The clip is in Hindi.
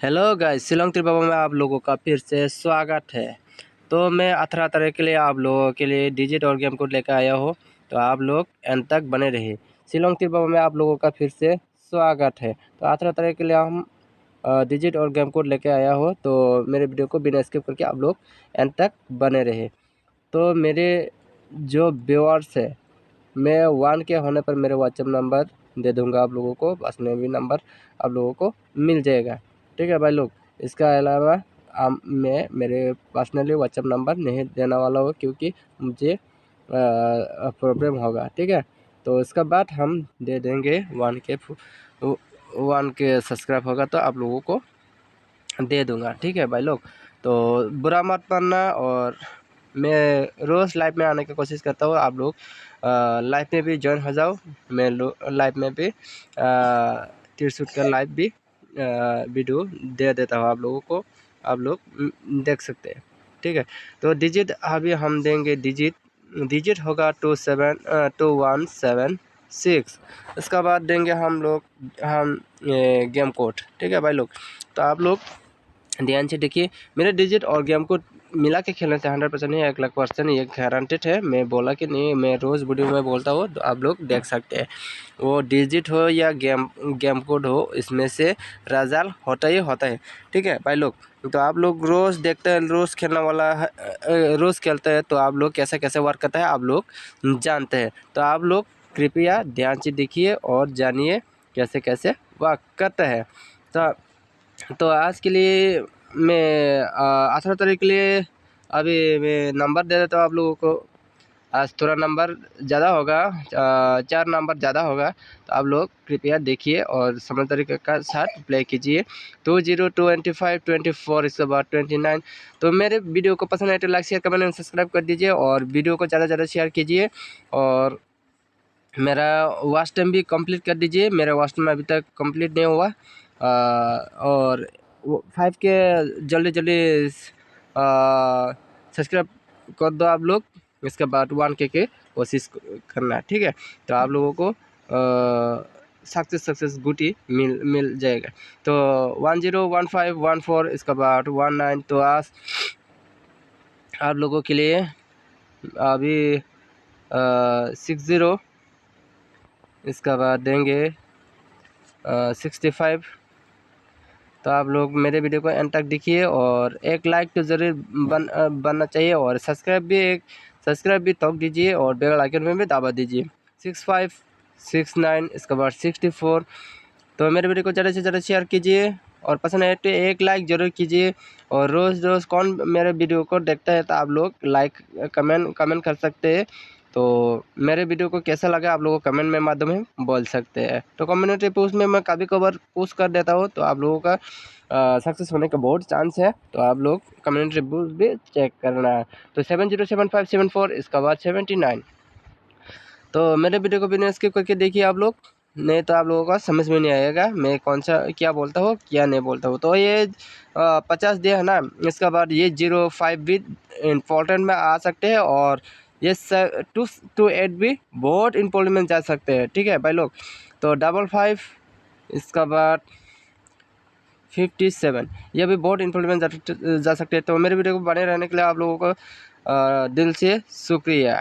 हेलो गाइस, शिलोंग त्रिबाबा में आप लोगों का फिर से स्वागत है। तो मैं अथरा तरह के लिए आप लोगों के लिए डिजिट और गेम कोड लेकर आया हूँ, तो आप लोग एंड तक बने रहिए। शिलोंग त्रिबाबा में आप लोगों का फिर से स्वागत है। तो अथरा तरह के लिए हम डिजिट और गेम कोड लेकर आया हो, तो मेरे वीडियो को बिना स्किप करके आप लोग एंड तक बने रहिए। तो मेरे जो व्यूअर्स है, मैं 1 के होने पर मेरे व्हाट्सएप नंबर दे दूंगा आप लोगों को, बस में भी नंबर आप लोगों को मिल जाएगा। ठीक है भाई लोग। इसका अलावा मैं मेरे पर्सनली व्हाट्सएप नंबर नहीं देने वाला हूँ, क्योंकि मुझे प्रॉब्लम होगा। ठीक है, तो इसका बाद हम दे देंगे 1 के सब्सक्राइब होगा तो आप लोगों को दे दूंगा। ठीक है भाई लोग, तो बुरा मत मानना। और मैं रोज़ लाइव में आने की कोशिश करता हूँ, आप लोग लाइव में भी ज्वाइन हो जाओ। मैं लाइव में भी त्रिशूट का लाइव भी वीडियो दे देता हूँ आप लोगों को, आप लोग देख सकते हैं। ठीक है, तो डिजिट अभी हम देंगे। डिजिट होगा 21726। इसका बाद देंगे हम गेम कोड। ठीक है भाई लोग, तो आप लोग ध्यान से देखिए। मेरे डिजिट और गेम कोड मिला के खेलने से 100% नहीं, 1,00,000% ये गारंटेड है। मैं बोला कि नहीं, मैं रोज़ वीडियो में बोलता हूँ, तो आप लोग देख सकते हैं। वो डिजिट हो या गेम कोड हो, इसमें से रिजल्ट होता ही होता है। ठीक है भाई लोग, तो आप लोग रोज़ देखते हैं, रोज़ खेलने वाला है, रोज़ खेलते हैं, तो आप लोग कैसे कैसे वर्क करता है आप लोग जानते हैं। तो आप लोग कृपया ध्यान से देखिए और जानिए कैसे कैसे वर्क करता है। तो आज के लिए मैं 18 तारीख के लिए अभी मैं नंबर दे देता हूँ आप लोगों को। आज थोड़ा नंबर ज़्यादा होगा, 4 नंबर ज़्यादा होगा, तो आप लोग कृपया देखिए और समझ तरीके का साथ प्ले कीजिए। 20 25 24 इसके बाद 29। तो मेरे वीडियो को पसंद आए तो like share comment and subscribe कर दीजिए, और वीडियो को ज़्यादा ज़्यादा शेयर कीजिए। और मेरा वॉच टाइम भी कंप्लीट कर दीजिए। मेरा वॉच टाइम अभी तक कंप्लीट नहीं हुआ। और 5 के जल्दी जल्दी सब्सक्राइब कर दो आप लोग। इसके बाद 1 के कोशिश करना। ठीक है, तो आप लोगों को सक्सेस गुटी मिल जाएगा। तो 101514 इसके बाद 19। तो आज आप लोगों के लिए अभी 60 इसका बाद देंगे 65। तो आप लोग मेरे वीडियो को एंड तक देखिए, और एक लाइक तो ज़रूर बनना चाहिए, और सब्सक्राइब भी ठोक दीजिए, और बेल आइकन में भी दबा दीजिए। 65 69 इसके बाद 64। तो मेरे वीडियो को ज़्यादा से ज़्यादा शेयर कीजिए, और पसंद आए तो एक लाइक ज़रूर कीजिए। और रोज़ रोज़ कौन मेरे वीडियो को देखता है, तो आप लोग लाइक कमेंट कर सकते हैं। तो मेरे वीडियो को कैसा लगा आप लोगों को कमेंट में माध्यम में बोल सकते हैं। तो कम्युनिटी पोस्ट में मैं कभी कभार पोस्ट कर देता हूँ, तो आप लोगों का सक्सेस होने का बहुत चांस है। तो आप लोग कम्युनिटी पोस्ट भी चेक करना है। तो 707574 इसका बाद 79। तो मेरे वीडियो को बिना स्किप करके देखिए आप लोग, नहीं तो आप लोगों का समझ में नहीं आएगा मैं कौन सा क्या बोलता हूँ क्या नहीं बोलता हूँ। तो ये 50 दिया है ना, इसका बाद ये 05 भी इम्पोर्टेंट में आ सकते हैं, और ये 2 to 8 भी बहुत इम्पोर्टेंट में जा सकते हैं। ठीक है भाई लोग, तो 55 इसका बाद 57 ये भी बहुत इम्पोर्टेंट में जा सकते हैं। तो मेरे वीडियो को बने रहने के लिए आप लोगों को दिल से शुक्रिया।